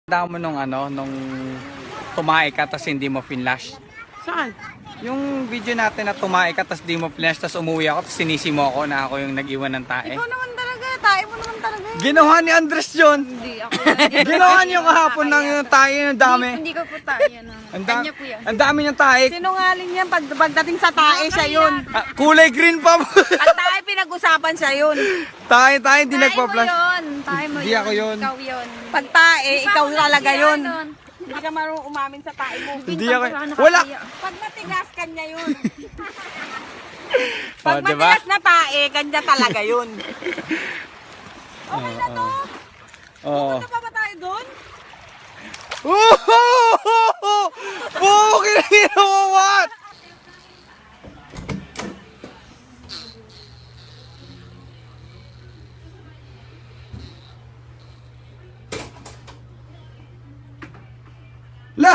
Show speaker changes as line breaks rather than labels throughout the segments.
Mo nung nung tumae ka tas hindi mo finlash.
Saan?
Yung video natin na tumae ka tas di mo flash tas umuwi ako tas sinisi mo ako na ako yung nag-iwan ng tae.
Ikaw naman talaga, tae mo naman talaga.
Ginawa ni Andres yun.
Hindi ako.
Ginawa niyo kahapon ng yung tae yung dami.
Hindi ko po tae yan. Kanya po yan.
Ang dami niyang tae.
Sinungaling yan, pagdating sa tae siya yun.
Ah, kulay green pa.
Ang tae pinag-usapan siya yun.
tae hindi
Tae mo
nagpa-flash.
yun. Tae mo
Hindi
yun.
ako yun.
Ikaw yun. Pag tae, ikaw talaga yun. Hindi ka marunong umamin sa tae mo.
Hindi ako. Wala.
Pag matigas, kanya yun.
Oh,
Pag
diba?
matigas na tae, kanya talaga yun. Okay na to.
Oo.
Punta pa ba tayo doon?
Bukid na ginawa. La!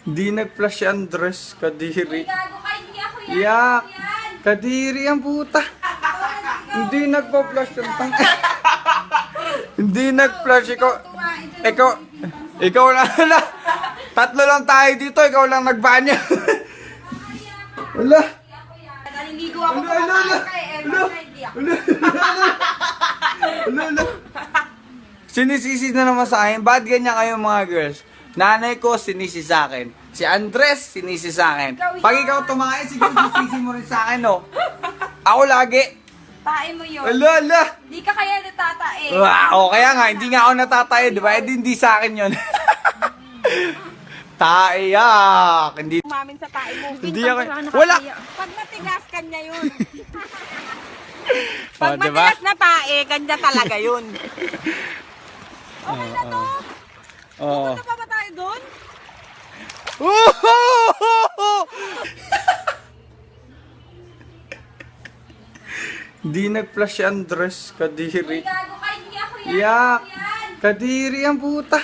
Hindi nag-flash si Andres, Kadiri.
Gago ka, hindi ako yan.
Yak! Kadiri ang puta. Hindi nagpa-flash yung tang. Hindi nag-flash ikaw lang. Tatlo lang tayo dito, ikaw lang nagbanya. Wala.
Naliligo ako kumakain ka eh. Hindi ako.
Wala. Sinisisi na naman sa akin. Ba't ganyan kayo mga girls? Nanay ko sinisi sa akin. Si Andres sinisi sa akin. Pag ikaw tumae, siguro sisisi mo rin sa akin, no? Ako lagi.
Tae mo yun.
Ala.
Hindi ka kaya natatae.
Wow, kaya nga, hindi nga ako natatayo, di ba? Eh, hindi sa akin yun. Taiyak. Hindi.
Umamin sa tae mo.
Hindi ako. Wala.
Pag matigas, kanya yun.
Oh,
Pag
di ba?
matigas na tae, kanya talaga yun. Okay na to.
Oo.
Punta pa ba tayo doon?
Hindi nag-flash si Andres, Kadiri.
Gago ka, hindi ako yan.
Yak! Kadiri ang puta.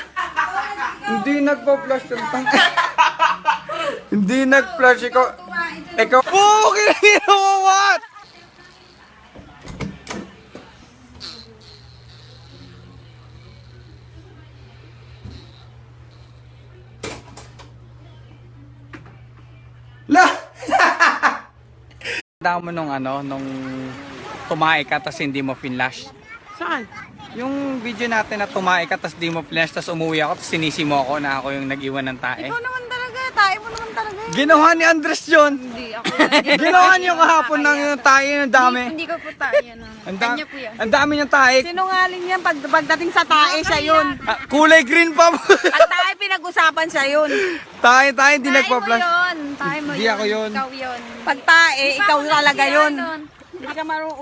Hindi nagpa-flash yung tang. Hindi nag-flash ikaw. Bukid na ginawa. La! Mo nung nung tumae ka tas hindi mo finlash.
Saan?
Yung video natin na tumae ka tas di mo flash tas umuwi ako tas sinisi mo ako na ako yung nag-iwan ng tae.
Ikaw naman talaga, tae mo naman talaga.
Ginawa ni Andres yun.
Hindi ako.
Ginawa niyo kahapon ng yung tae yung dami.
Hindi ko po tae yan. Kanya po yan.
Ang dami niyang tae.
Sinungaling yan, pagdating sa tae siya yun.
Ah, kulay green pa.
Ang tae pinag-usapan siya yun.
tae hindi
Tae mo
nagpa-flash.
yun. Tae mo
Hindi
yun.
ako yun.
Ikaw yun. Pag tae, ikaw talaga yun. Hindi ka marunong